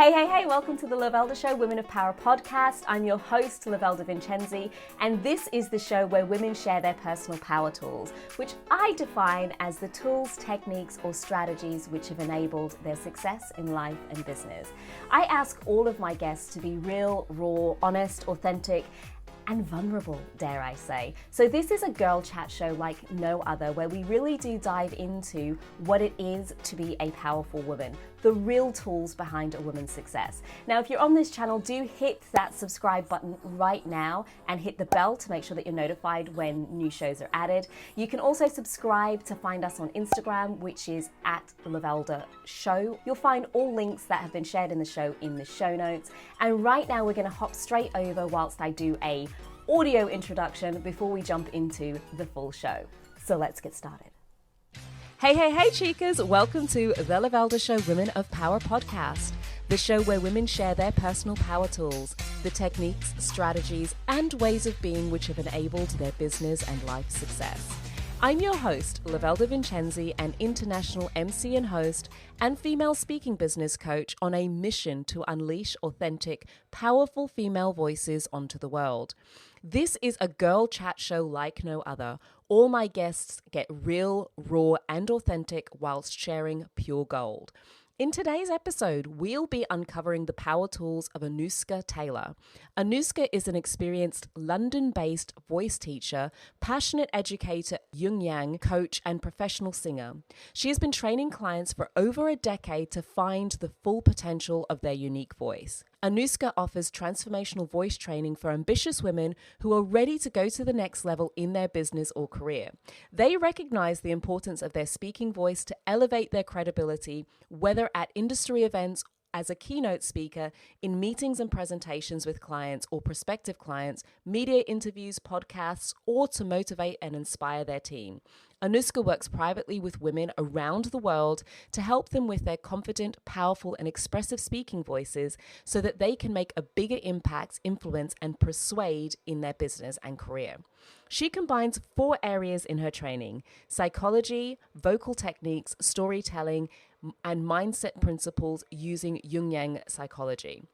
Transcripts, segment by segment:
Hey, welcome to the Lovelda Show, Women of Power podcast. I'm your host, Lovelda Vincenzi, and this is the show where women share their personal power tools, which I define as the tools, techniques, or strategies which have enabled their success in life and business. I ask all of my guests to be real, raw, honest, authentic, and vulnerable, dare I say. So this is a girl chat show like no other, where we really do dive into what it is to be a powerful woman, the real tools behind a woman's success. Now, if you're on this channel, do hit that subscribe button right now and hit the bell to make sure that you're notified when new shows are added. You can also subscribe to find us on Instagram, which is at Lovelda Show. You'll find all links that have been shared in the show in the show notes. And right now we're gonna hop straight over whilst I do a audio introduction before we jump into the full show. So let's get started. Hey, chicas. Welcome to the Lovelda Show Women of Power podcast, the show where women share their personal power tools, the techniques, strategies, and ways of being which have enabled their business and life success. I'm your host, Lovelda Vincenzi, an international MC and host and female speaking business coach on a mission to unleash authentic, powerful female voices onto the world. This is a girl chat show like no other. All my guests get real, raw, and authentic whilst sharing pure gold. In today's episode, we'll be uncovering the power tools of Anouska Taylor. Anouska is an experienced London-based voice teacher, passionate educator, yin-yang coach, and professional singer. She has been training clients for over a decade to find the full potential of their unique voice. Anouska offers transformational voice training for ambitious women who are ready to go to the next level in their business or career. They recognize the importance of their speaking voice to elevate their credibility, whether at industry events, as a keynote speaker, in meetings and presentations with clients or prospective clients, media interviews, podcasts, or to motivate and inspire their team. Anouska works privately with women around the world to help them with their confident, powerful, and expressive speaking voices so that they can make a bigger impact, influence, and persuade in their business and career. She combines 4 areas in her training: psychology, vocal techniques, storytelling, and mindset principles using yin-yang psychology.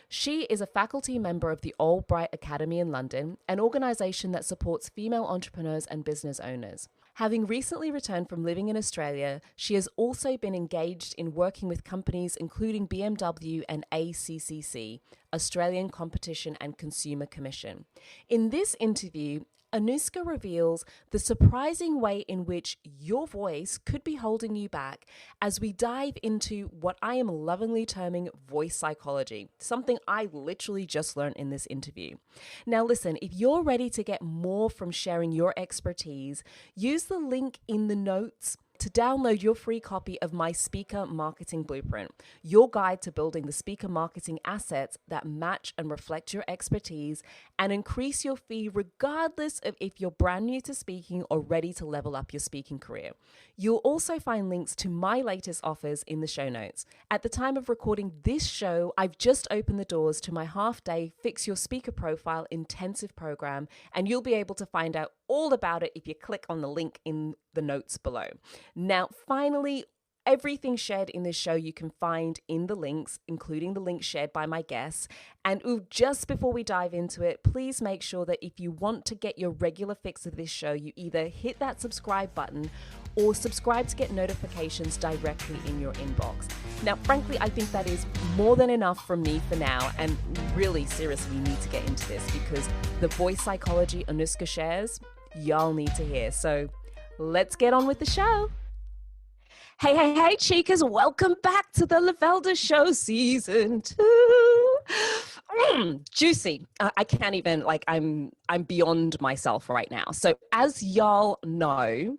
She is a faculty member of the Albright Academy in London, an organization that supports female entrepreneurs and business owners. Having recently returned from living in Australia, she has also been engaged in working with companies including BMW and ACCC, Australian Competition and Consumer Commission. In this interview, Anouska reveals the surprising way in which your voice could be holding you back as we dive into what I am lovingly terming voice psychology, something I literally just learned in this interview. Now listen, if you're ready to get more from sharing your expertise, use the link in the notes to download your free copy of my Speaker Marketing Blueprint, your guide to building the speaker marketing assets that match and reflect your expertise and increase your fee regardless of if you're brand new to speaking or ready to level up your speaking career. You'll also find links to my latest offers in the show notes. At the time of recording this show, I've just opened the doors to my half-day Fix Your Speaker Profile intensive program, and you'll be able to find out all about it if you click on the link in the notes below. Now, finally, everything shared in this show you can find in the links, including the links shared by my guests. And just before we dive into it, please make sure that if you want to get your regular fix of this show, you either hit that subscribe button or subscribe to get notifications directly in your inbox. Now, frankly, I think that is more than enough from me for now. And really, seriously, we need to get into this because the voice psychology Anouska shares, y'all need to hear. So let's get on with the show. Hey, chicas, welcome back to the Lovelda Show Season 2. Juicy. I can't even, I'm beyond myself right now. So as y'all know,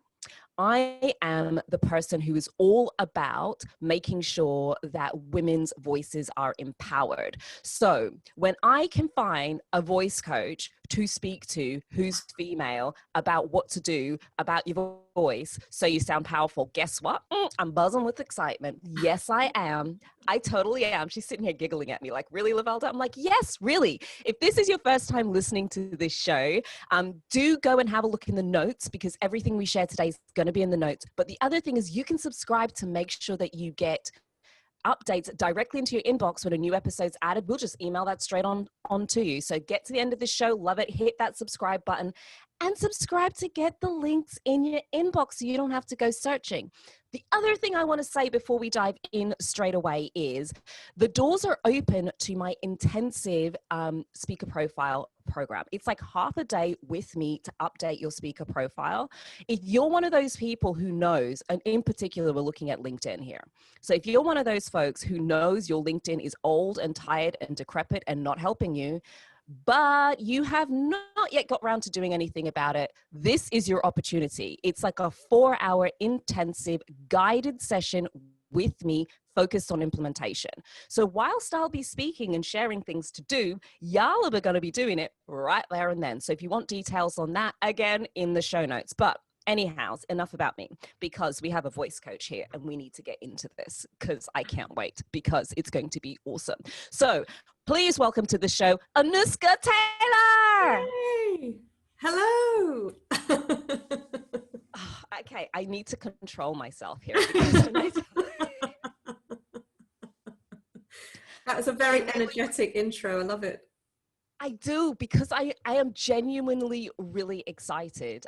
I am the person who is all about making sure that women's voices are empowered. So when I can find a voice coach to speak to who's female about what to do about your voice so you sound powerful, guess what? I'm buzzing with excitement. Yes, I am. I totally am. She's sitting here giggling at me like, really, Lovelda? I'm like, yes, really. If this is your first time listening to this show, do go and have a look in the notes because everything we share today is going to be in the notes. But the other thing is you can subscribe to make sure that you get updates directly into your inbox when a new episode's added. We'll just email that straight on to you. So get to the end of the show, love it, hit that subscribe button, and subscribe to get the links in your inbox so you don't have to go searching. The other thing I want to say before we dive in straight away is the doors are open to my intensive speaker profile program. It's like half a day with me to update your speaker profile. If you're one of those people who knows, and in particular, we're looking at LinkedIn here. So if you're one of those folks who knows your LinkedIn is old and tired and decrepit and not helping you, but you have not yet got around to doing anything about it, this is your opportunity. It's like a 4-hour intensive guided session with me focused on implementation. So whilst I'll be speaking and sharing things to do, y'all are going to be doing it right there and then. So if you want details on that, again, in the show notes. But anyhow, enough about me, because we have a voice coach here and we need to get into this because I can't wait, because it's going to be awesome. So please welcome to the show, Anouska Taylor. Hey. Hello. Okay, I need to control myself here. That was a very energetic intro. I love it. I do, because I am genuinely really excited.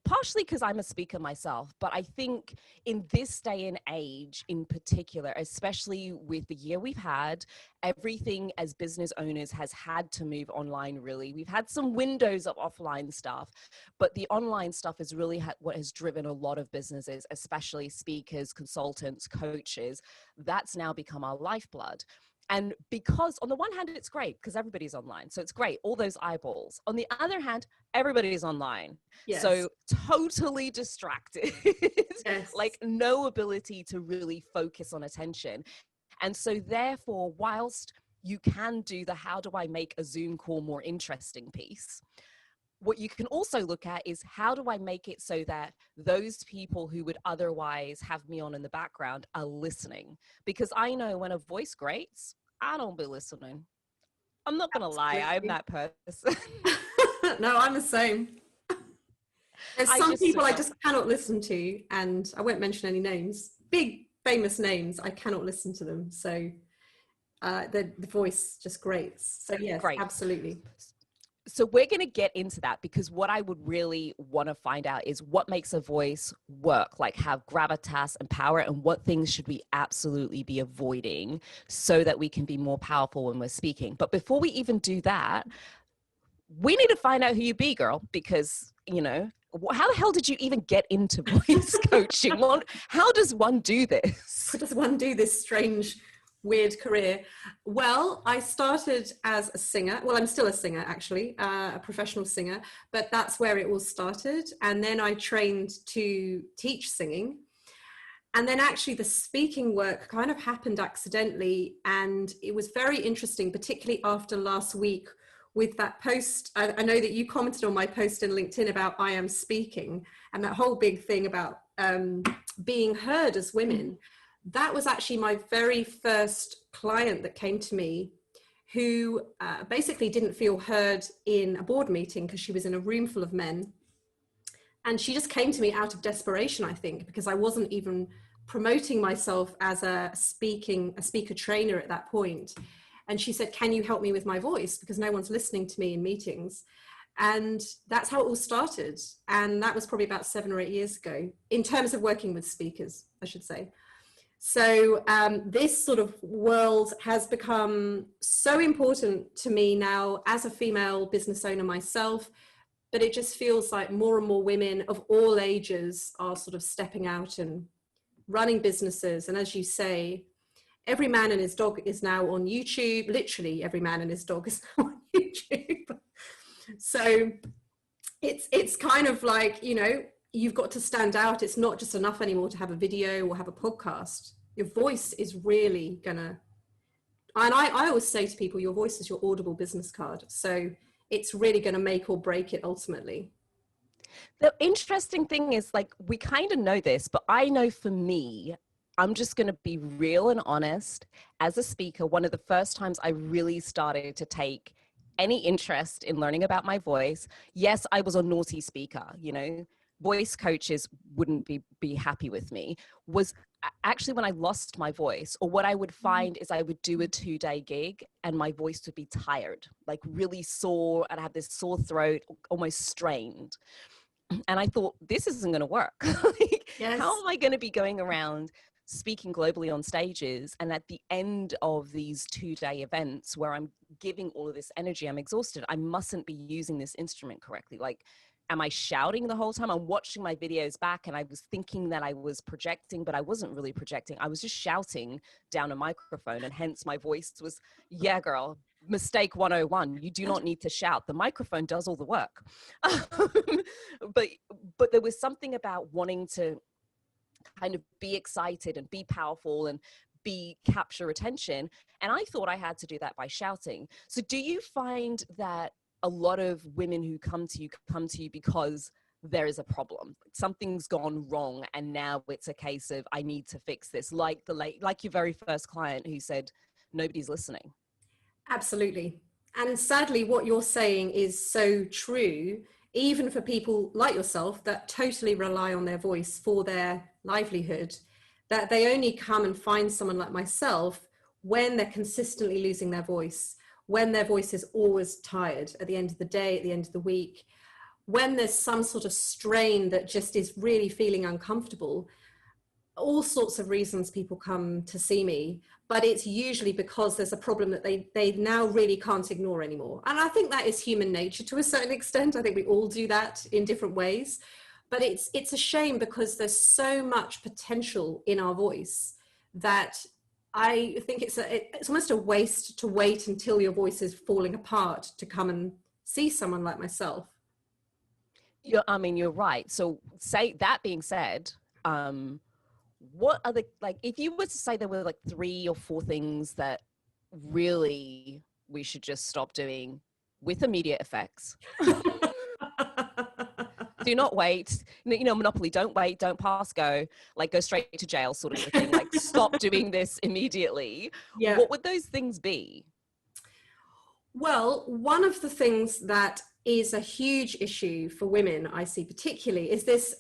Partially because I'm a speaker myself, but I think in this day and age in particular, especially with the year we've had, everything as business owners has had to move online, really. We've had some windows of offline stuff, but the online stuff is really what has driven a lot of businesses, especially speakers, consultants, coaches. That's now become our lifeblood. And because on the one hand, it's great because everybody's online. So it's great, all those eyeballs. On the other hand, everybody's online. Yes. So totally distracted, yes. Like no ability to really focus on attention. And so therefore, whilst you can do the how do I make a Zoom call more interesting piece, what you can also look at is how do I make it so that those people who would otherwise have me on in the background are listening? Because I know when a voice grates, I don't be listening. I'm not going to lie. I'm that person. No, I'm the same. There's some people I just cannot listen to, and I won't mention any names. Big, famous names, I cannot listen to them. So the voice just grates. So yes, great. Absolutely. So we're going to get into that, because what I would really want to find out is what makes a voice work, like have gravitas and power, and what things should we absolutely be avoiding so that we can be more powerful when we're speaking. But before we even do that, we need to find out who you be, girl, because, you know, how the hell did you even get into voice coaching? How does one do this? How does one do this strange weird career? Well, I started as a singer. Well, I'm still a singer, actually, a professional singer, but that's where it all started. And then I trained to teach singing. And then actually the speaking work kind of happened accidentally. And it was very interesting, particularly after last week with that post. I know that you commented on my post in LinkedIn about I am speaking, and that whole big thing about being heard as women. That was actually my very first client that came to me, who basically didn't feel heard in a board meeting because she was in a room full of men. And she just came to me out of desperation, I think, because I wasn't even promoting myself as a speaker trainer at that point. And she said, can you help me with my voice? Because no one's listening to me in meetings. And that's how it all started. And that was probably about 7 or 8 years ago, in terms of working with speakers, I should say. So this sort of world has become so important to me now as a female business owner myself, but it just feels like more and more women of all ages are sort of stepping out and running businesses. And as you say, every man and his dog is now on YouTube. Literally every man and his dog is now on YouTube. So it's kind of like, you know, you've got to stand out. It's not just enough anymore to have a video or have a podcast. Your voice is really gonna, and I always say to people, your voice is your audible business card. So it's really gonna make or break it ultimately. The interesting thing is, like, we kind of know this, but I know for me, I'm just going to be real and honest. As a speaker, one of the first times I really started to take any interest in learning about my voice, yes, I was a naughty speaker, you know, voice coaches wouldn't be happy with me, was actually when I lost my voice, or what I would find is I would do a 2-day gig and my voice would be tired, like really sore, and I have this sore throat, almost strained. And I thought, this isn't going to work. Like, Yes. how am I going to be going around speaking globally on stages, and at the end of these 2-day events where I'm giving all of this energy, I'm exhausted. I mustn't be using this instrument correctly. Like, am I shouting the whole time? I'm watching my videos back and I was thinking that I was projecting, but I wasn't really projecting. I was just shouting down a microphone, and hence my voice was, yeah, girl, mistake 101. You do not need to shout. The microphone does all the work. But there was something about wanting to kind of be excited and be powerful and capture attention. And I thought I had to do that by shouting. So do you find that a lot of women who come to you because there is a problem, something's gone wrong, and now it's a case of, I need to fix this, like your very first client who said, nobody's listening? Absolutely. And sadly, what you're saying is so true, even for people like yourself that totally rely on their voice for their livelihood, that they only come and find someone like myself when they're consistently losing their voice, when their voice is always tired at the end of the day, at the end of the week, when there's some sort of strain that just is really feeling uncomfortable. All sorts of reasons people come to see me, but it's usually because there's a problem that they now really can't ignore anymore. And I think that is human nature to a certain extent. I think we all do that in different ways, but it's a shame because there's so much potential in our voice that I think it's almost a waste to wait until your voice is falling apart to come and see someone like myself. You're right. So that being said, what are if you were to say there were like 3 or 4 things that really we should just stop doing with immediate effects? Do not wait. Monopoly, don't wait, don't pass go, like go straight to jail sort of a thing. Like, stop doing this immediately. Yeah. What would those things be? Well, one of the things that is a huge issue for women, I see particularly, is this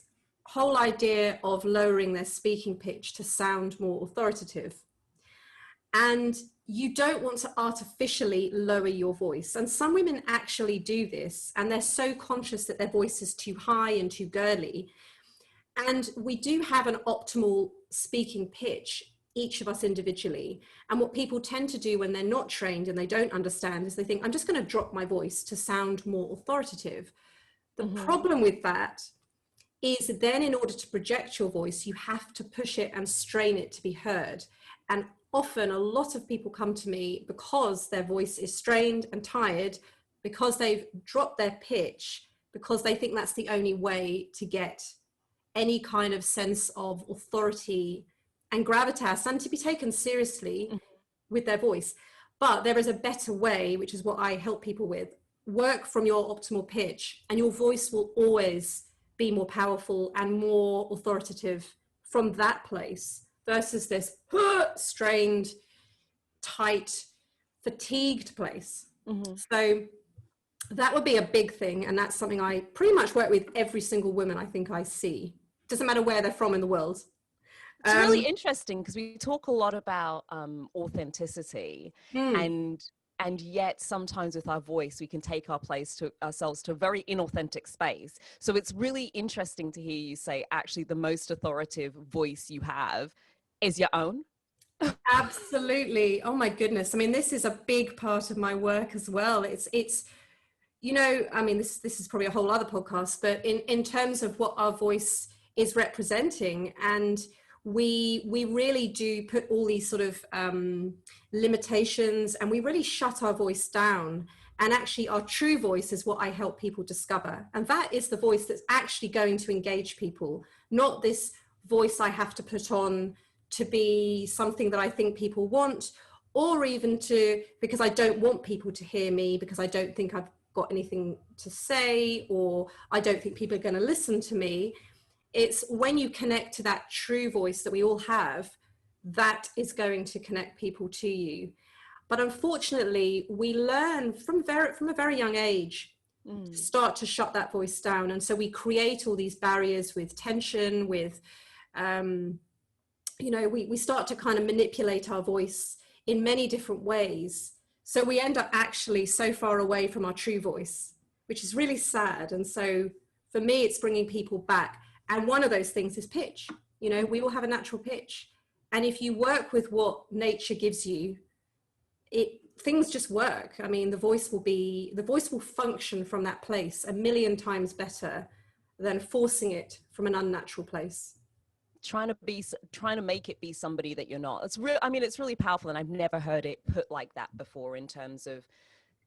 whole idea of lowering their speaking pitch to sound more authoritative. And you don't want to artificially lower your voice. And some women actually do this, and they're so conscious that their voice is too high and too gurgly. And we do have an optimal speaking pitch, each of us individually. And what people tend to do when they're not trained and they don't understand is they think, I'm just going to drop my voice to sound more authoritative. The problem with that is then, in order to project your voice, you have to push it and strain it to be heard. And often a lot of people come to me because their voice is strained and tired, because they've dropped their pitch, because they think that's the only way to get any kind of sense of authority and gravitas and to be taken seriously with their voice. But there is a better way, which is what I help people with. Work from your optimal pitch, and your voice will always be more powerful and more authoritative from that place versus this strained, tight, fatigued place. So that would be a big thing. And that's something I pretty much work with every single woman I think I see. Doesn't matter where they're from in the world. It's really interesting because we talk a lot about authenticity, and yet sometimes with our voice, we can take ourselves to a very inauthentic space. So it's really interesting to hear you say, actually, the most authoritative voice you have is your own. Absolutely. Oh my goodness. I mean, this is a big part of my work as well. It's, I mean, this is probably a whole other podcast, but in terms of what our voice is representing, and we really do put all these sort of limitations, and we really shut our voice down. And actually our true voice is what I help people discover. And that is the voice that's actually going to engage people, not this voice I have to put on to be something that I think people want, or even because I don't want people to hear me, because I don't think I've got anything to say, or I don't think people are going to listen to me. It's when you connect to that true voice that we all have, that is going to connect people to you. But unfortunately, we learn from a very young age to start to shut that voice down. And so we create all these barriers with tension, with you know, we start to kind of manipulate our voice in many different ways. So we end up actually so far away from our true voice, which is really sad. And so for me, it's bringing people back. And one of those things is pitch. You know, we all have a natural pitch. And if you work with what nature gives you, things just work. I mean, the voice will function from that place a million times better than forcing it from an unnatural place. Trying to make it be somebody that you're not. It's real. I mean, it's really powerful, and I've never heard it put like that before, in terms of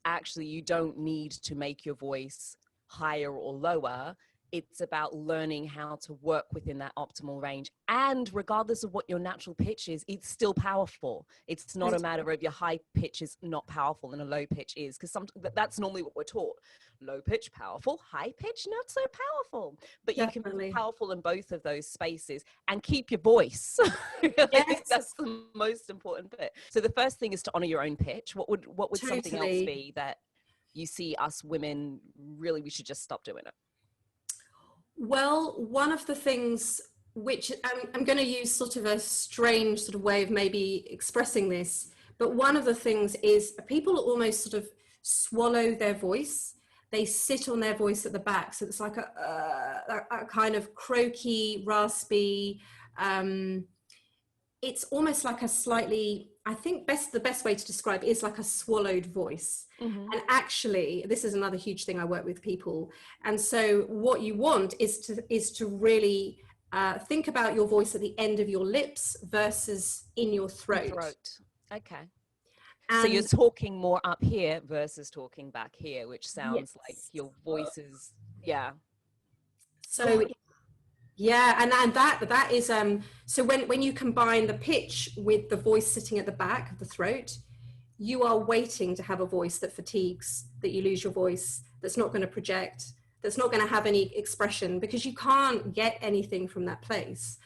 actually you don't need to make your voice higher or lower. It's about learning how to work within that optimal range. And regardless of what your natural pitch is, it's still powerful. It's not a matter of your high pitch is not powerful and a low pitch is, because that's normally what we're taught. Low pitch, powerful; high pitch, not so powerful. But you can be powerful in both of those spaces and keep your voice. I think that's the most important bit. So the first thing is to honor your own pitch. What would something else be that you see us women really, we should just stop doing it? Well, one of the things which I'm going to use sort of a strange sort of way of maybe expressing this, but one of the things is people almost sort of swallow their voice. They sit on their voice at the back. So it's like a kind of croaky, raspy, it's almost like a slightly, I think the best way to describe it is like a swallowed voice. Mm-hmm. And actually, this is another huge thing I work with people. And so what you want is to really think about your voice at the end of your lips versus in your throat. Okay. And so you're talking more up here versus talking back here, which sounds like your voice is, So and that is so when you combine the pitch with the voice sitting at the back of the throat, you are waiting to have a voice that fatigues, that you lose your voice, that's not going to project, that's not going to have any expression, because you can't get anything from that place,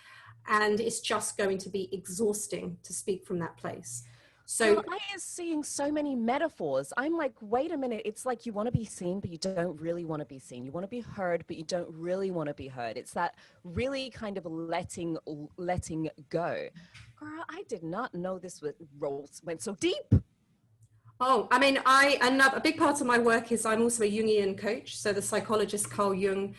and it's just going to be exhausting to speak from that place. So I am seeing so many metaphors. I'm like, wait a minute. It's like you want to be seen, but you don't really want to be seen. You want to be heard, but you don't really want to be heard. It's that really kind of letting go. Girl, I did not know this went so deep. Oh, I mean, a big part of my work is I'm also a Jungian coach. So the psychologist Carl Jung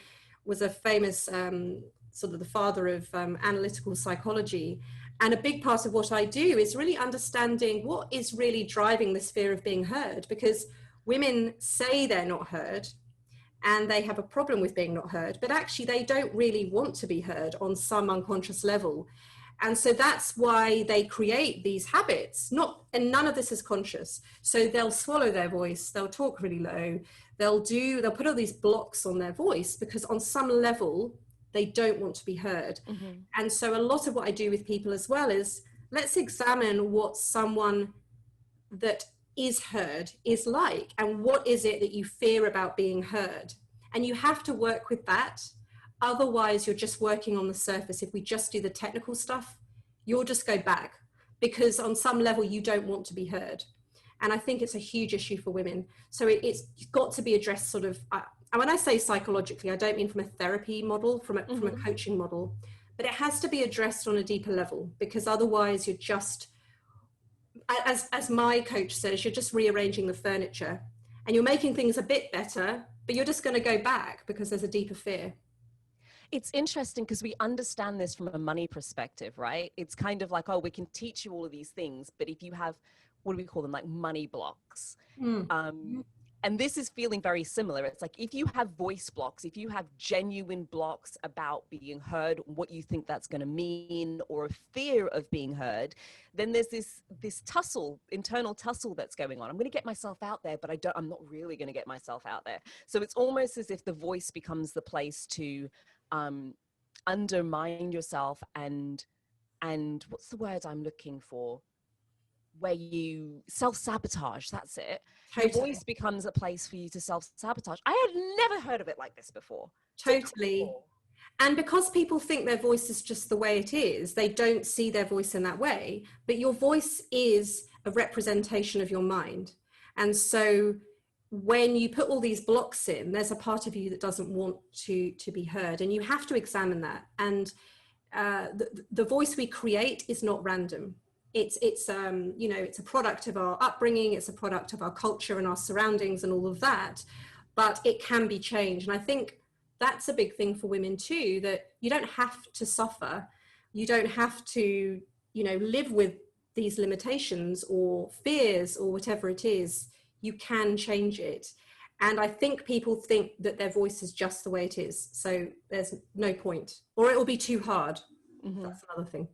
was a famous sort of the father of analytical psychology. And a big part of what I do is really understanding what is really driving this fear of being heard, because women say they're not heard and they have a problem with being not heard, but actually they don't really want to be heard on some unconscious level. And so that's why they create these habits, and none of this is conscious. So they'll swallow their voice, they'll talk really low, they'll put all these blocks on their voice because on some level, they don't want to be heard. Mm-hmm. And so a lot of what I do with people as well is, let's examine what someone that is heard is like, and what is it that you fear about being heard? And you have to work with that. Otherwise, you're just working on the surface. If we just do the technical stuff, you'll just go back, because on some level, you don't want to be heard. And I think it's a huge issue for women. So it's got to be addressed sort of, and when I say psychologically, I don't mean from a therapy model, from a coaching model, but it has to be addressed on a deeper level, because otherwise you're just, as my coach says, you're just rearranging the furniture and you're making things a bit better, but you're just going to go back because there's a deeper fear. It's interesting because we understand this from a money perspective, right? It's kind of like, oh, we can teach you all of these things, but if you have, what do we call them? Like money blocks. And this is feeling very similar. It's like, if you have voice blocks, if you have genuine blocks about being heard, what you think that's going to mean, or a fear of being heard, then there's this tussle, internal tussle that's going on. I'm going to get myself out there, but I'm not really going to get myself out there. So it's almost as if the voice becomes the place to undermine yourself and what's the word I'm looking for? Where you self-sabotage, that's it. Totally. The voice becomes a place for you to self-sabotage. I had never heard of it like this before. Totally. And because people think their voice is just the way it is, they don't see their voice in that way. But your voice is a representation of your mind. And so when you put all these blocks in, there's a part of you that doesn't want to be heard. And you have to examine that. And the voice we create is not random. It's you know, it's a product of our upbringing, it's a product of our culture and our surroundings and all of that, but it can be changed. And I think that's a big thing for women too, that you don't have to suffer, you don't have to, you know, live with these limitations or fears or whatever it is. You can change it. And I think people think that their voice is just the way it is, so there's no point, or it will be too hard. That's another thing.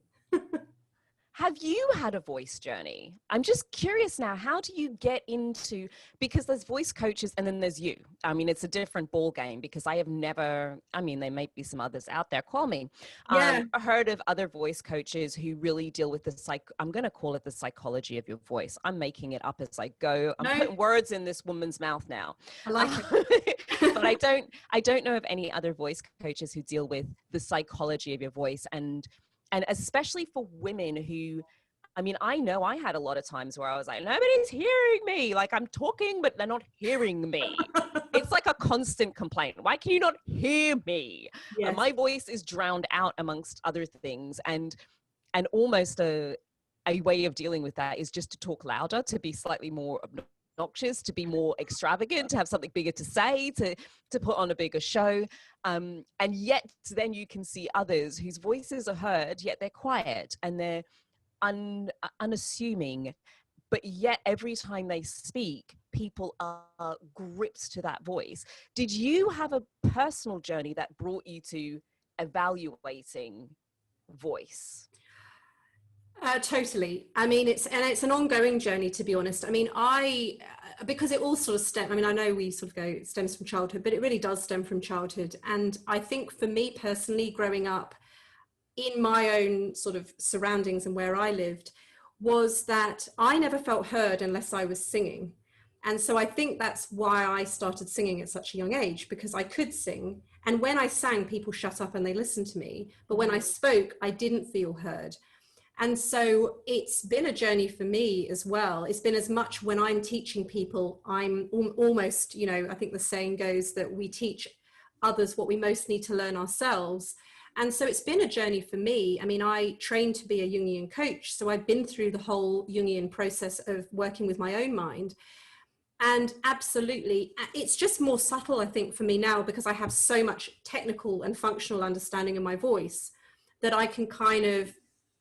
Have you had a voice journey? I'm just curious now, how do you get into, because there's voice coaches and then there's you. I mean, it's a different ball game, because I have never, I mean, there might be some others out there, call me. Yeah. Heard of other voice coaches who really deal with the I'm going to call it the psychology of your voice. I'm making it up as I go. I'm putting words in this woman's mouth now. I like it. But I don't know of any other voice coaches who deal with the psychology of your voice, and especially for women who, I mean, I know I had a lot of times where I was like, nobody's hearing me. Like, I'm talking, but they're not hearing me. It's like a constant complaint. Why can you not hear me? Yes. My voice is drowned out amongst other things. And almost a way of dealing with that is just to talk louder, to be slightly more obnoxious, to be more extravagant, to have something bigger to say, to put on a bigger show. And yet then you can see others whose voices are heard, yet they're quiet and they're unassuming, but yet every time they speak, people are gripped to that voice. Did you have a personal journey that brought you to evaluating voice? Totally. I mean, it's an ongoing journey, to be honest. I mean, because it all sort of I mean, I know we sort of go, it stems from childhood, but it really does stem from childhood. And I think for me personally, growing up in my own sort of surroundings and where I lived, was that I never felt heard unless I was singing. And so I think that's why I started singing at such a young age, because I could sing. And when I sang, people shut up and they listened to me. But when I spoke, I didn't feel heard. And so it's been a journey for me as well. It's been as much when I'm teaching people, I'm almost, you know, I think the saying goes that we teach others what we most need to learn ourselves. And so it's been a journey for me. I mean, I trained to be a Jungian coach, so I've been through the whole Jungian process of working with my own mind. And absolutely, it's just more subtle, I think, for me now, because I have so much technical and functional understanding of my voice that I can kind of,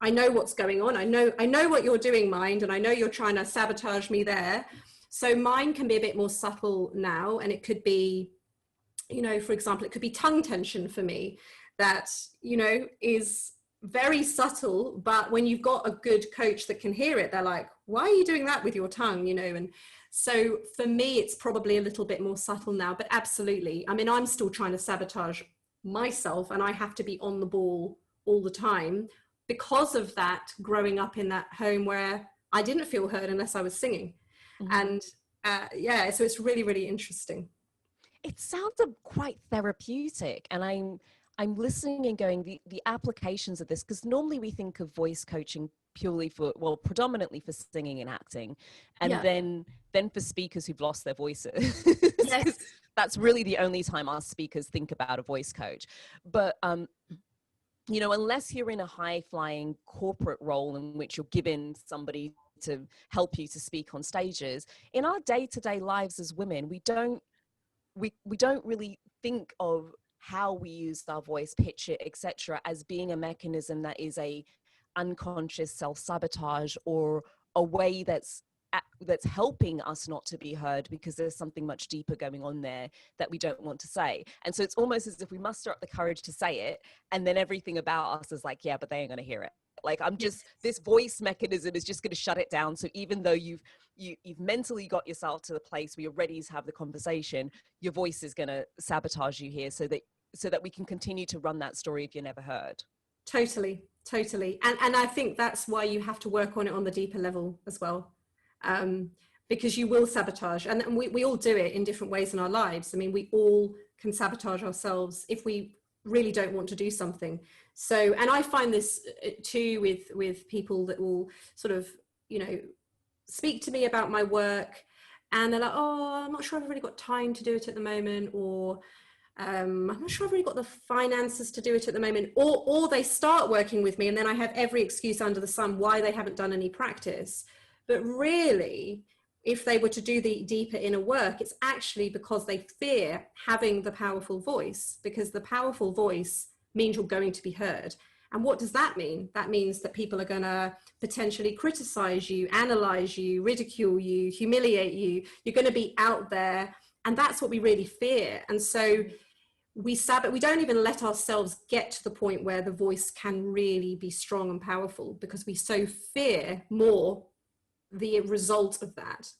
I know what's going on. I know what you're doing, mind, and I know you're trying to sabotage me there. So mine can be a bit more subtle now, and it could be, you know, for example, it could be tongue tension for me that, you know, is very subtle, but when you've got a good coach that can hear it, they're like, why are you doing that with your tongue, you know? And so for me, it's probably a little bit more subtle now, but absolutely. I mean, I'm still trying to sabotage myself, and I have to be on the ball all the time because of that, growing up in that home where I didn't feel heard unless I was singing. And yeah, so it's really, really interesting. It sounds quite therapeutic, and I'm listening and going, the applications of this, because normally we think of voice coaching purely for, well, predominantly for singing and acting, and then for speakers who've lost their voices. Yes. That's really the only time our speakers think about a voice coach. But you know, unless you're in a high-flying corporate role in which you're given somebody to help you to speak on stages, in our day-to-day lives as women, we don't really think of how we use our voice, pitch it, etc., as being a mechanism that is a unconscious self-sabotage or a way that's helping us not to be heard, because there's something much deeper going on there that we don't want to say. And so it's almost as if we muster up the courage to say it, and then everything about us is like, yeah, but they ain't going to hear it. Like, this voice mechanism is just going to shut it down. So even though you've mentally got yourself to the place where you're ready to have the conversation, your voice is going to sabotage you here so that we can continue to run that story if you're never heard. Totally. And I think that's why you have to work on it on the deeper level as well. Because you will sabotage, and we all do it in different ways in our lives. I mean, we all can sabotage ourselves if we really don't want to do something. So, and I find this too with people that will sort of, you know, speak to me about my work, and they're like, oh, I'm not sure I've really got time to do it at the moment, or I'm not sure I've really got the finances to do it at the moment, or they start working with me and then I have every excuse under the sun why they haven't done any practice. But really, if they were to do the deeper inner work, it's actually because they fear having the powerful voice, because the powerful voice means you're going to be heard. And what does that mean? That means that people are going to potentially criticize you, analyze you, ridicule you, humiliate you. You're going to be out there. And that's what we really fear. And so we don't even let ourselves get to the point where the voice can really be strong and powerful, because we so fear more the result of that.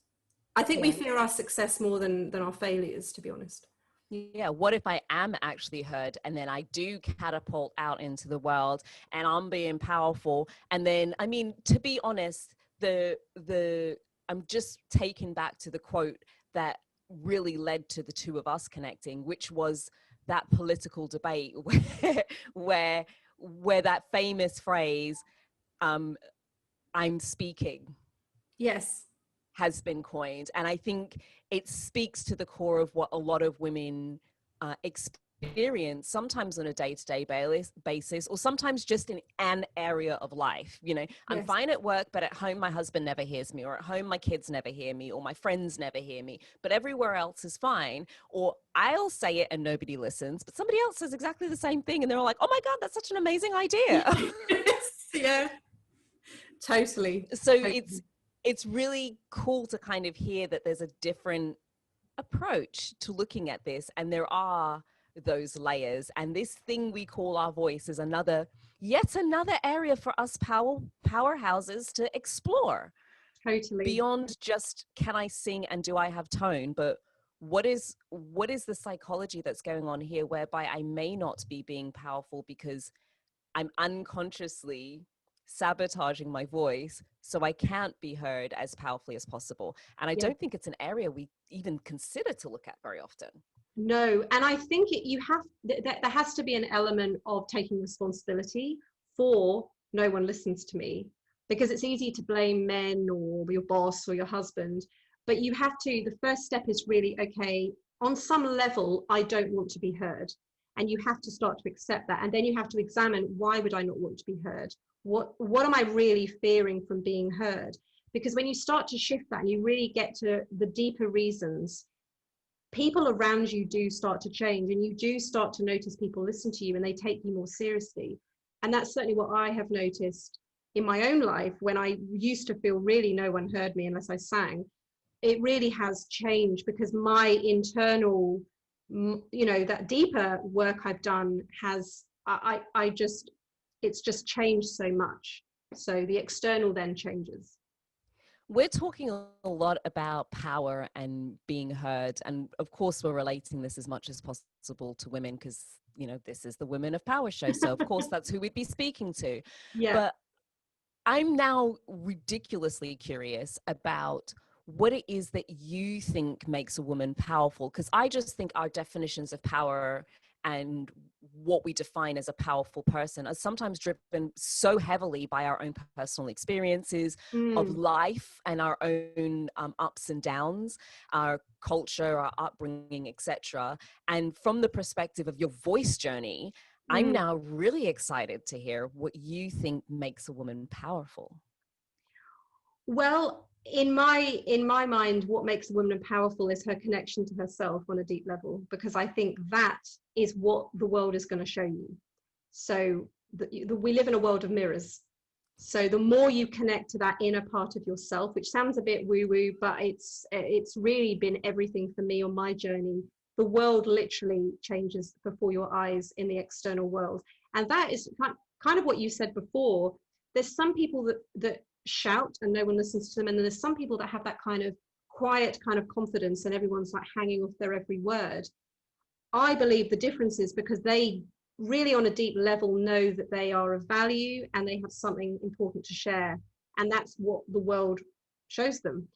I think we fear our success more than our failures, to be honest. Yeah, what if I am actually heard and then I do catapult out into the world and I'm being powerful? And then, I mean, to be honest, I'm just taken back to the quote that really led to the two of us connecting, which was that political debate where that famous phrase, I'm speaking. Yes. Has been coined. And I think it speaks to the core of what a lot of women experience, sometimes on a day-to-day basis, or sometimes just in an area of life. You know, I'm fine at work, but at home, my husband never hears me, or at home, my kids never hear me, or my friends never hear me, but everywhere else is fine. Or I'll say it and nobody listens, but somebody else says exactly the same thing. And they're all like, oh my God, that's such an amazing idea. Yeah, totally. So it's really cool to kind of hear that there's a different approach to looking at this, and there are those layers, and this thing we call our voice is yet another area for us powerhouses to explore. Totally. Beyond just, can I sing and do I have tone, but what is the psychology that's going on here, whereby I may not be being powerful because I'm unconsciously sabotaging my voice so I can't be heard as powerfully as possible. And I don't think it's an area we even consider to look at very often. No, and I think there has to be an element of taking responsibility for no one listens to me, because it's easy to blame men or your boss or your husband, but the first step is really, okay, on some level, I don't want to be heard. And you have to start to accept that. And then you have to examine, why would I not want to be heard? What am I really fearing from being heard? Because when you start to shift that and you really get to the deeper reasons, people around you do start to change, and you do start to notice people listen to you and they take you more seriously. And that's certainly what I have noticed in my own life. When I used to feel really no one heard me unless I sang, it really has changed, because my internal, that deeper work I've done has, it's just changed so much. So the external then changes. We're talking a lot about power and being heard. And of course, we're relating this as much as possible to women, because, you know, this is the Women of Power show. So of course, that's who we'd be speaking to. Yeah. But I'm now ridiculously curious about what it is that you think makes a woman powerful. Because I just think our definitions of power and what we define as a powerful person are sometimes driven so heavily by our own personal experiences of life and our own ups and downs, our culture, our upbringing, etc. And from the perspective of your voice journey, I'm now really excited to hear what you think makes a woman powerful. Well, in my mind, what makes a woman powerful is her connection to herself on a deep level, because I think that is what the world is going to show you. So we live in a world of mirrors. So the more you connect to that inner part of yourself, which sounds a bit woo-woo, but it's really been everything for me on my journey. The world literally changes before your eyes in the external world. And that is kind of what you said before. There's some people that shout and no one listens to them, and then there's some people that have that kind of quiet kind of confidence and everyone's like hanging off their every word. I believe the difference is because they really on a deep level know that they are of value and they have something important to share, and that's what the world shows them.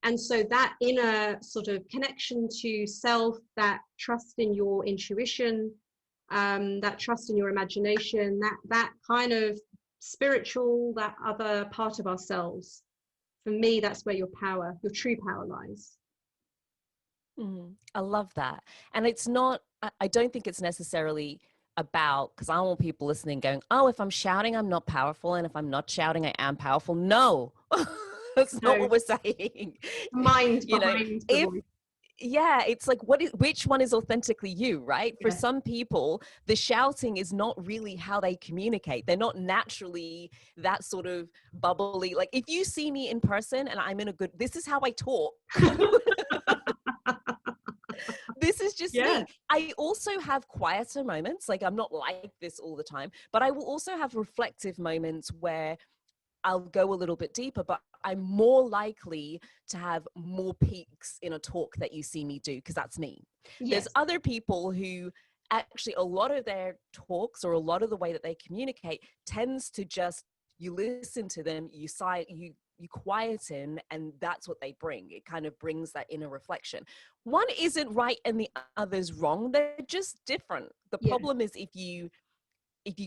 And so that inner sort of connection to self, that trust in your intuition, that trust in your imagination, that kind of spiritual, that other part of ourselves, for me, that's where your true power lies. I love that. And it's not, I don't think it's necessarily about, because I don't want people listening going, oh, if I'm shouting, I'm not powerful. And if I'm not shouting, I am powerful. No, that's not No. what we're saying. Mind You know, behind the if, voice. yeah, it's like, which one is authentically you, right? For Yes. some people, the shouting is not really how they communicate. They're not naturally that sort of bubbly. Like if you see me in person and I'm in a good, this is how I talk. This is just me. I also have quieter moments. Like I'm not like this all the time, but I will also have reflective moments where I'll go a little bit deeper, but I'm more likely to have more peaks in a talk that you see me do, because that's me. Yes. There's other people who actually, a lot of their talks or a lot of the way that they communicate tends to just, you listen to them, you quieten, and that's what they bring. It kind of brings that inner reflection. One isn't right and the other's wrong. They're just different. The problem is if you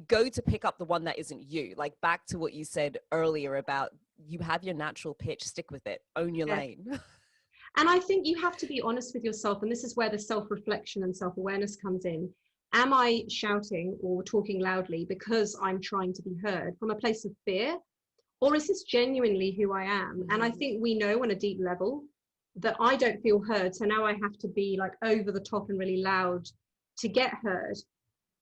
go to pick up the one that isn't you, like back to what you said earlier about you have your natural pitch, stick with it, own your lane. And I think you have to be honest with yourself. And this is where the self-reflection and self-awareness comes in. Am I shouting or talking loudly because I'm trying to be heard from a place of fear? Or is this genuinely who I am? And I think we know on a deep level that I don't feel heard. So now I have to be like over the top and really loud to get heard,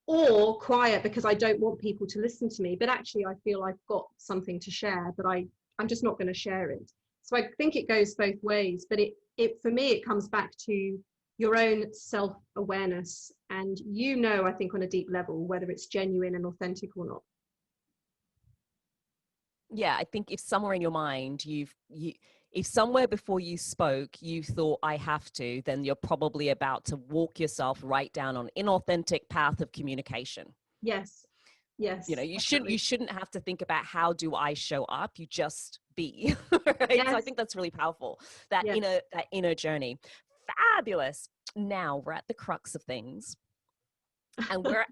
or quiet because I don't want people to listen to me. But actually, I feel I've got something to share, but I'm just not going to share it. So I think it goes both ways. But it for me, it comes back to your own self-awareness. And I think on a deep level, whether it's genuine and authentic or not. Yeah, I think if somewhere in your mind if somewhere before you spoke you thought I have to, then you're probably about to walk yourself right down on inauthentic path of communication. Yes. You shouldn't have to think about how do I show up. You just be. Right? Yes. So I think that's really powerful. That inner journey. Fabulous. Now we're at the crux of things. And we're at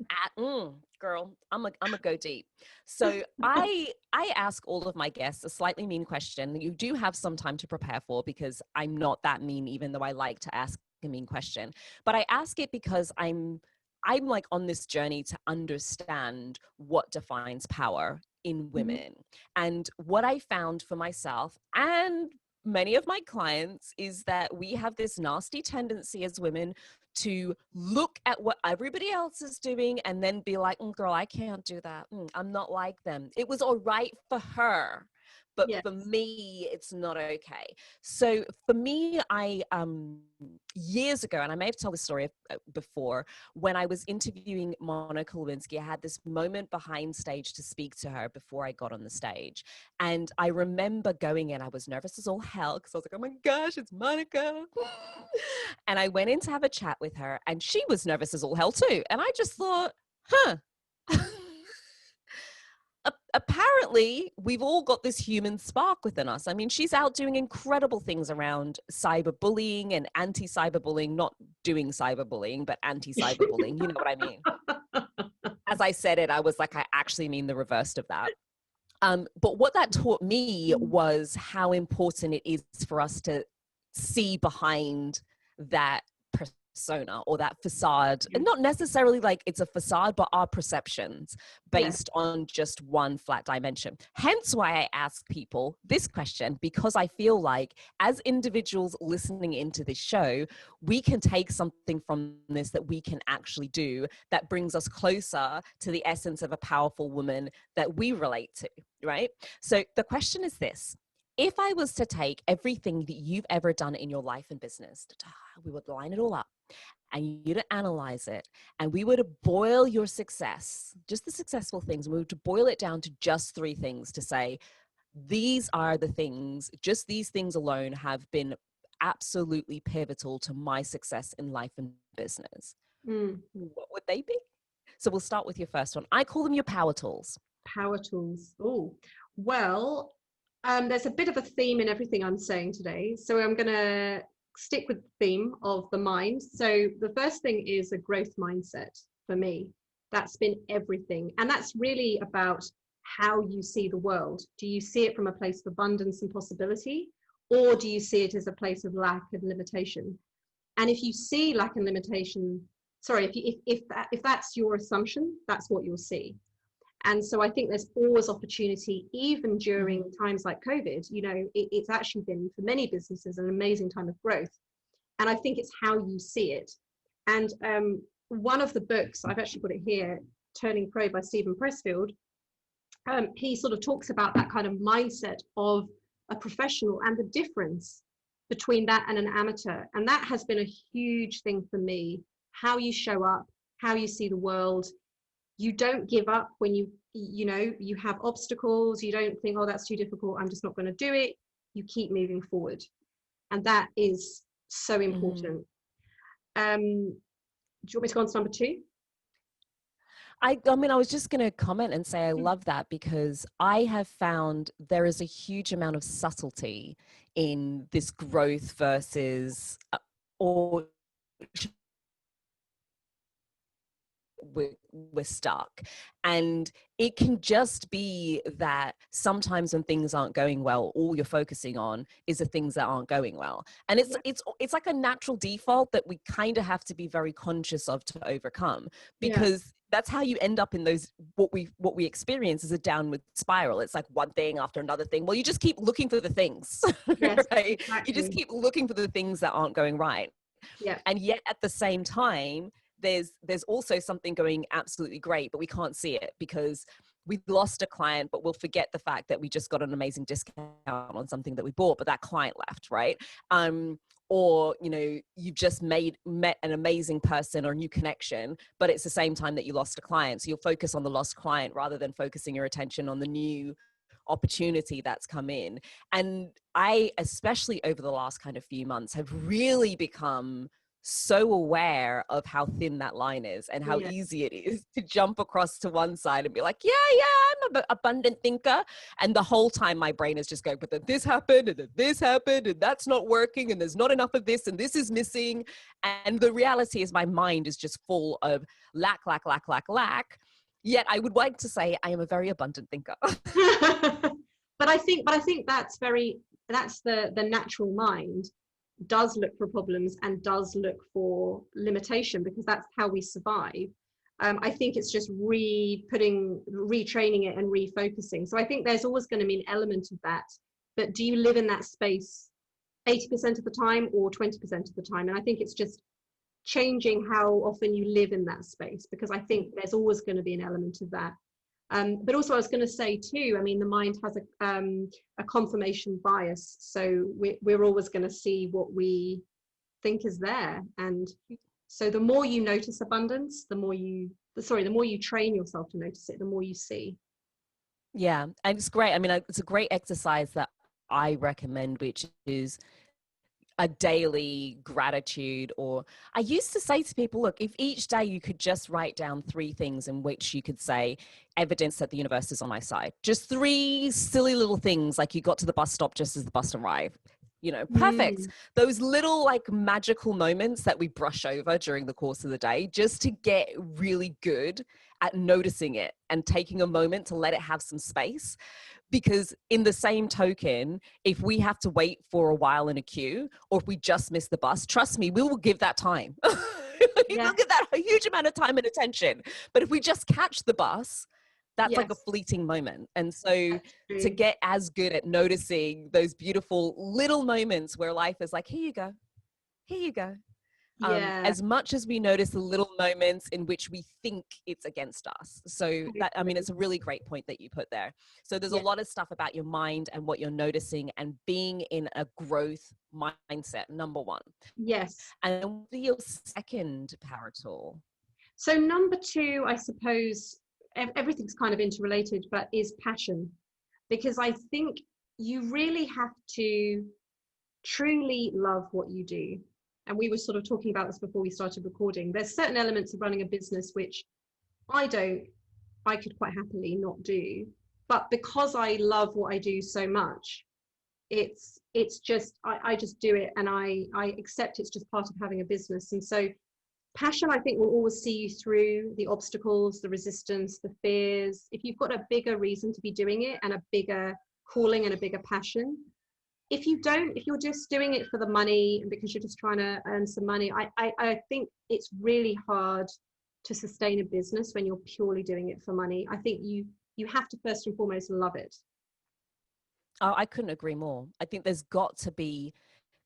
girl, I'm a go deep. So I ask all of my guests a slightly mean question. You do have some time to prepare for, because I'm not that mean, even though I like to ask a mean question. But I ask it because I'm like on this journey to understand what defines power in women. And what I found for myself and many of my clients is that we have this nasty tendency as women to look at what everybody else is doing and then be like, girl, I can't do that. I'm not like them. It was all right for her, but for me, it's not okay. So for me, I years ago, and I may have told this story before, when I was interviewing Monica Lewinsky, I had this moment behind stage to speak to her before I got on the stage. And I remember going in, I was nervous as all hell, because I was like, oh my gosh, it's Monica. And I went in to have a chat with her, and she was nervous as all hell too. And I just thought, apparently we've all got this human spark within us. I mean, she's out doing incredible things around cyberbullying and anti-cyberbullying, not doing cyberbullying, but anti-cyberbullying. You know what I mean? As I said it, I was like, I actually mean the reverse of that. But what that taught me was how important it is for us to see behind that persona or that facade, and not necessarily like it's a facade, but our perceptions based on just one flat dimension. Hence why I ask people this question, because I feel like as individuals listening into this show, we can take something from this that we can actually do that brings us closer to the essence of a powerful woman that we relate to, right? So the question is this: if I was to take everything that you've ever done in your life and business, we would line it all up, and you to analyze it, and we were to boil your success, just the successful things, we were to boil it down to just 3 things to say, these are the things, just these things alone have been absolutely pivotal to my success in life and business. What would they be? So we'll start with your first one. I call them your power tools. Power tools. Oh, well, there's a bit of a theme in everything I'm saying today. So I'm going to stick with the theme of the mind. So the first thing is a growth mindset for me. That's been everything. And that's really about how you see the world. Do you see it from a place of abundance and possibility? Or do you see it as a place of lack and limitation? And if you see lack and limitation, sorry, if that's your assumption, that's what you'll see. And so I think there's always opportunity, even during times like COVID. You know, it's actually been, for many businesses, an amazing time of growth. And I think it's how you see it. And one of the books, I've actually got it here, Turning Pro by Stephen Pressfield, he sort of talks about that kind of mindset of a professional and the difference between that and an amateur. And that has been a huge thing for me. How you show up, how you see the world. You don't give up when you have obstacles. You don't think, oh, that's too difficult, I'm just not going to do it. You keep moving forward. And that is so important. Do you want me to go on to number 2? I mean, I was just going to comment and say I love that, because I have found there is a huge amount of subtlety in this growth versus or we're stuck. And it can just be that sometimes when things aren't going well, all you're focusing on is the things that aren't going well. And it's like a natural default that we kind of have to be very conscious of to overcome, because that's how you end up in those, what we experience is a downward spiral. It's like one thing after another thing. Well, you just keep looking for the things, Yes, right? exactly. You just keep looking for the things that aren't going right. Yeah. And yet at the same time, there's also something going absolutely great, but we can't see it because we lost a client, but we'll forget the fact that we just got an amazing discount on something that we bought, but that client left, right? Or, you know, you've just met an amazing person or a new connection, but it's the same time that you lost a client. So you'll focus on the lost client rather than focusing your attention on the new opportunity that's come in. And I, especially over the last kind of few months, have really become so aware of how thin that line is and how easy it is to jump across to one side and be like, I'm an abundant thinker. And the whole time my brain is just going, but then this happened and then this happened and that's not working and there's not enough of this and this is missing. And the reality is my mind is just full of lack. Yet I would like to say I am a very abundant thinker. But I think that's the natural mind does look for problems and does look for limitation, because that's how we survive. I think it's just retraining it and refocusing. So I think there's always going to be an element of that. But do you live in that space 80% of the time or 20% of the time? And I think it's just changing how often you live in that space, because I think there's always going to be an element of that. But also I was going to say too, I mean, the mind has a confirmation bias. So we're always going to see what we think is there. And so the more you notice abundance, the more you train yourself to notice it, the more you see. Yeah. And it's great. I mean, it's a great exercise that I recommend, which is a daily gratitude. Or I used to say to people, look, if each day you could just write down 3 things in which you could say evidence that the universe is on my side, just 3 silly little things, like you got to the bus stop just as the bus arrived, you know, perfect. Those little like magical moments that we brush over during the course of the day, just to get really good at noticing it and taking a moment to let it have some space. Because in the same token, if we have to wait for a while in a queue, or if we just miss the bus, trust me, we will give that time. We'll give that a huge amount of time and attention. But if we just catch the bus, that's like a fleeting moment. And so to get as good at noticing those beautiful little moments where life is like, here you go. As much as we notice the little moments in which we think it's against us. So that, I mean, it's a really great point that you put there. So there's a lot of stuff about your mind and what you're noticing and being in a growth mindset, number 1. Yes. And your second power tool? So number 2, I suppose, everything's kind of interrelated, but is passion. Because I think you really have to truly love what you do. And we were sort of talking about this before we started recording. There's certain elements of running a business which I could quite happily not do. But because I love what I do so much, it's just, I just do it, and I accept it's just part of having a business. And so passion, I think, will always see you through the obstacles, the resistance, the fears. If you've got a bigger reason to be doing it and a bigger calling and a bigger passion, if you're just doing it for the money and because you're just trying to earn some money, I think it's really hard to sustain a business when you're purely doing it for money. I think you have to first and foremost love it. Oh, I couldn't agree more. I think there's got to be,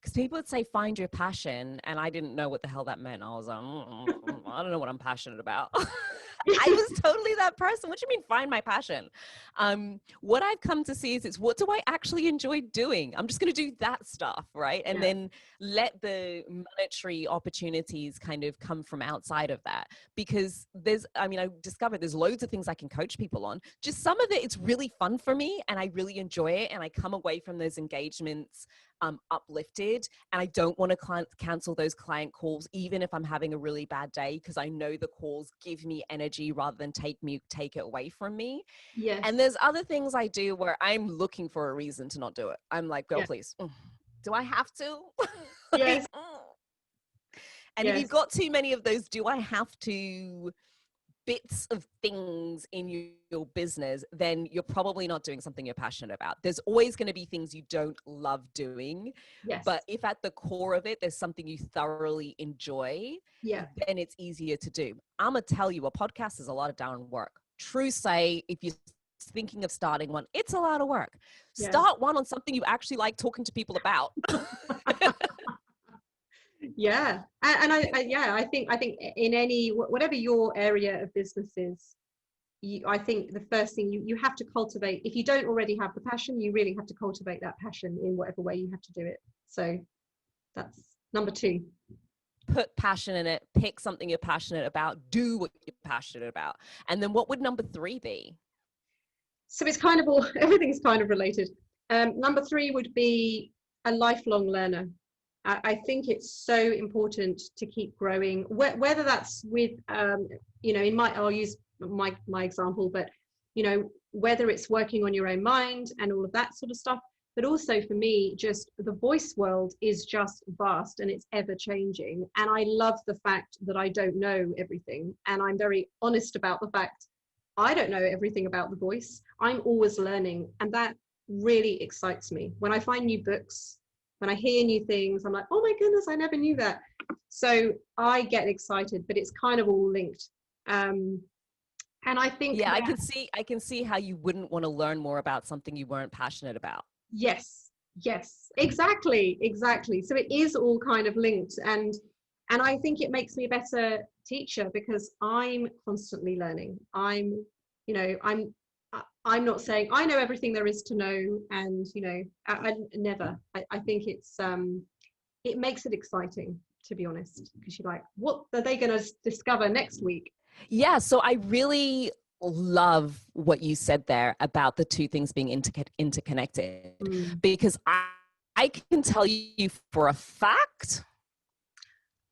because people would say find your passion, and I didn't know what the hell that meant. I was like, I don't know what I'm passionate about. I was totally that person. What do you mean find my passion? What I've come to see is what do I actually enjoy doing? I'm just going to do that stuff, right? And then let the monetary opportunities kind of come from outside of that. Because I discovered there's loads of things I can coach people on. Just some of it's really fun for me and I really enjoy it. And I come away from those engagements uplifted, and I don't want to cancel those client calls even if I'm having a really bad day, because I know the calls give me energy rather than take it away from me. Yes. And there's other things I do where I'm looking for a reason to not do it. I'm like, girl, please, do I have to? Yes. And if you've got too many of those do I have to bits of things in your business, then you're probably not doing something you're passionate about. There's always going to be things you don't love doing. Yes. But if at the core of it, there's something you thoroughly enjoy, then it's easier to do. I'm going to tell you, a podcast is a lot of darn work. True say, if you're thinking of starting one, it's a lot of work. Start one on something you actually like talking to people about. Yeah. And I think in any, whatever your area of business is, I think the first thing you have to cultivate, if you don't already have the passion, you really have to cultivate that passion in whatever way you have to do it. So that's number 2. Put passion in it, pick something you're passionate about, do what you're passionate about. And then what would number 3 be? So it's kind of everything's kind of related. Number 3 would be a lifelong learner. I think it's so important to keep growing, whether that's with, I'll use my example, but, whether it's working on your own mind and all of that sort of stuff, but also for me, just the voice world is just vast and it's ever changing. And I love the fact that I don't know everything. And I'm very honest about the fact I don't know everything about the voice. I'm always learning. And that really excites me. When I find new books, when I hear new things, I'm like, oh my goodness, I never knew that. So I get excited, but it's kind of all linked. And I think I can see how you wouldn't want to learn more about something you weren't passionate about. Yes, exactly. So it is all kind of linked, and I think it makes me a better teacher because I'm constantly learning. I'm not saying I know everything there is to know, and I never. I think it makes it exciting, to be honest, because you're like, what are they going to discover next week? Yeah, so I really love what you said there about the two things being interconnected, because I can tell you for a fact,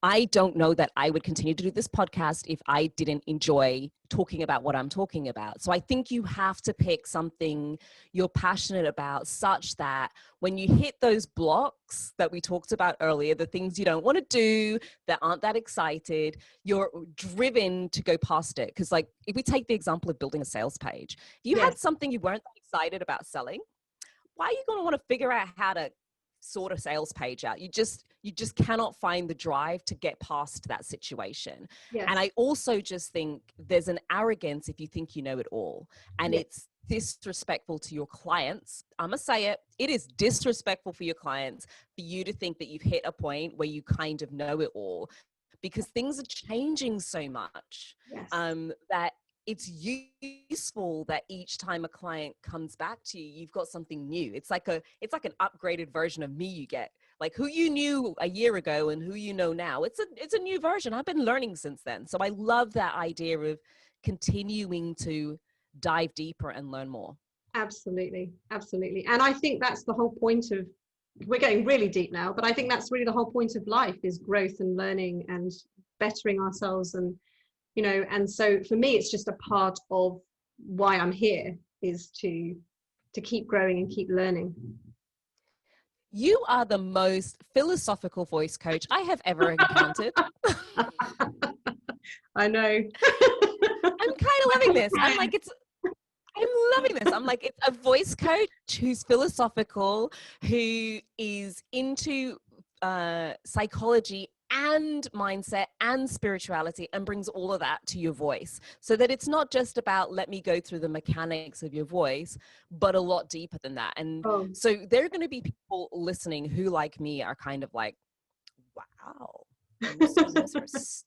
I don't know that I would continue to do this podcast if I didn't enjoy talking about what I'm talking about. So I think you have to pick something you're passionate about, such that when you hit those blocks that we talked about earlier, the things you don't want to do, that aren't that excited, you're driven to go past it. Because like, if we take the example of building a sales page, if you had something you weren't that excited about selling, why are you going to want to figure out how to sort a sales page out? You just cannot find the drive to get past that situation. Yes. And I also just think there's an arrogance if you think you know it all, and it's disrespectful to your clients. I'm gonna say it is disrespectful for your clients for you to think that you've hit a point where you kind of know it all, because things are changing so much that it's useful that each time a client comes back to you, you've got something new. It's like an upgraded version of me you get. Like who you knew a year ago and who you know now. It's a new version. I've been learning since then. So I love that idea of continuing to dive deeper and learn more. Absolutely. And I think that's the whole point of, we're getting really deep now, but I think that's really the whole point of life, is growth and learning and bettering ourselves. And and so for me, it's just a part of why I'm here, is to keep growing and keep learning. You are the most philosophical voice coach I have ever encountered. I know. I'm kind of loving this. I'm like, I'm loving this. I'm like, it's a voice coach who's philosophical, who is into psychology and mindset and spirituality, and brings all of that to your voice, so that it's not just about let me go through the mechanics of your voice, but a lot deeper than that. And so there are going to be people listening who, like me, are kind of like, wow, this is her stuff.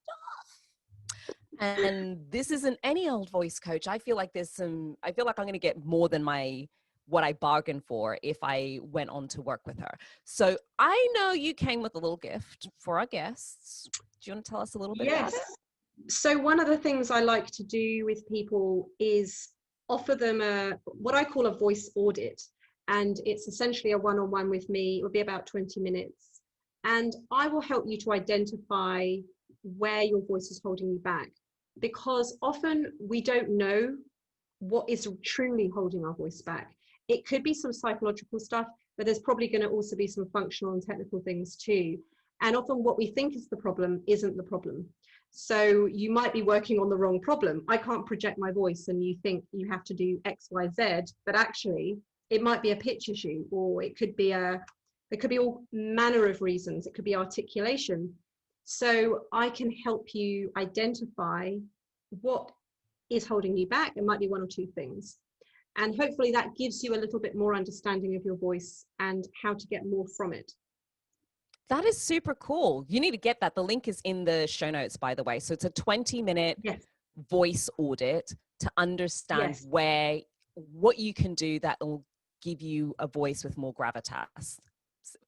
And this isn't any old voice coach. I feel like I'm going to get more than what I bargained for if I went on to work with her. So I know you came with a little gift for our guests. Do you want to tell us a little bit about it? So one of the things I like to do with people is offer them what I call a voice audit. And it's essentially a one-on-one with me. It will be about 20 minutes. And I will help you to identify where your voice is holding you back. Because often we don't know what is truly holding our voice back. It could be some psychological stuff, but there's probably going to also be some functional and technical things too. And often what we think is the problem isn't the problem. So you might be working on the wrong problem. I can't project my voice and you think you have to do X, Y, Z, but actually it might be a pitch issue, or it could be there could be all manner of reasons. It could be articulation. So I can help you identify what is holding you back. It might be one or two things. And hopefully that gives you a little bit more understanding of your voice and how to get more from it. That is super cool. You need to get that. The link is in the show notes, by the way. So it's a 20-minute voice audit to understand what you can do that will give you a voice with more gravitas.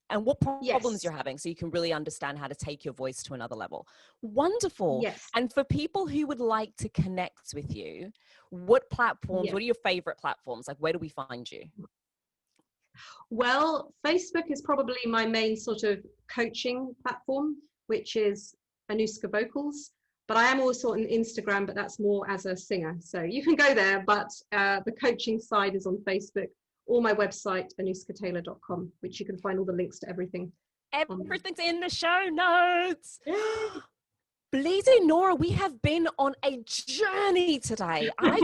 And what problems you're having, so you can really understand how to take your voice to another level. Wonderful. Yes. And for people who would like to connect with you, what platforms, what are your favorite platforms? Like, where do we find you? Well, Facebook is probably my main sort of coaching platform, which is Anouska Vocals. But I am also on Instagram, but that's more as a singer. So you can go there, but the coaching side is on Facebook. Or my website, anouskataylor.com, which you can find all the links to everything. Everything's in the show notes. Bleeding Nora, we have been on a journey today. I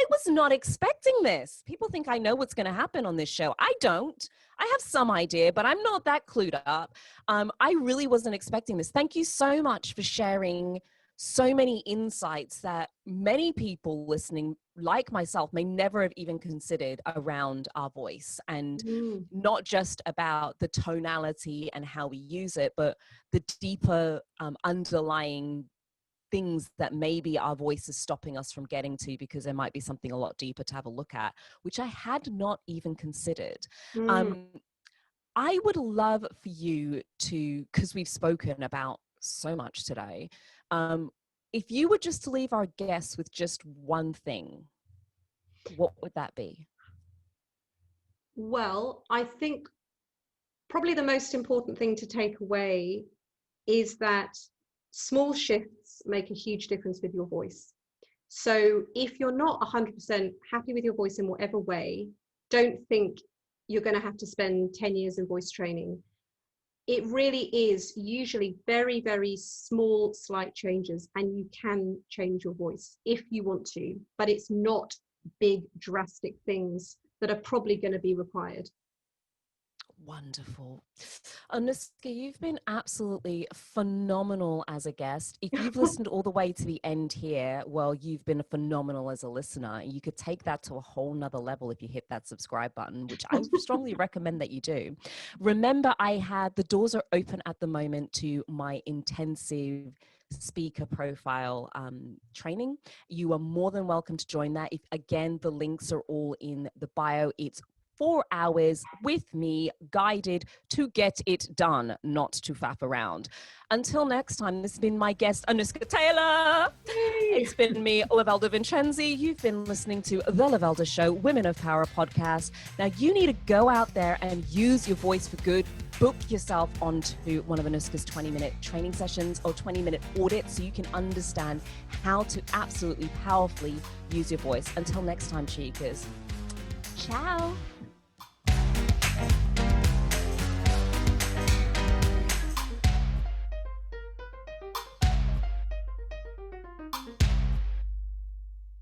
was not expecting this. People think I know what's going to happen on this show. I don't. I have some idea, but I'm not that clued up. I really wasn't expecting this. Thank you so much for sharing so many insights that many people listening, like myself, may never have even considered around our voice, and not just about the tonality and how we use it, but the deeper underlying things that maybe our voice is stopping us from getting to, because there might be something a lot deeper to have a look at, which I had not even considered. I would love for you to, because we've spoken about so much today, if you were just to leave our guests with just one thing, what would that be? Well, I think probably the most important thing to take away is that small shifts make a huge difference with your voice. So if you're not 100% happy with your voice in whatever way, don't think you're going to have to spend 10 years in voice training. It really is usually very, very small, slight changes, and you can change your voice if you want to, but it's not big, drastic things that are probably going to be required. Wonderful. Anouska, you've been absolutely phenomenal as a guest. If you've listened all the way to the end here, well, you've been phenomenal as a listener. You could take that to a whole nother level if you hit that subscribe button, which I strongly recommend that you do. Remember, the doors are open at the moment to my intensive speaker profile training. You are more than welcome to join that. Again, the links are all in the bio. It's 4 hours with me, guided to get it done, not to faff around. Until next time, this has been my guest, Anouska Taylor. It's been me, Lovelda Vincenzi. You've been listening to The Lovelda Show, Women of Power podcast. Now, you need to go out there and use your voice for good. Book yourself onto one of Anouska's 20-minute training sessions or 20-minute audits so you can understand how to absolutely powerfully use your voice. Until next time, cheekers. Ciao.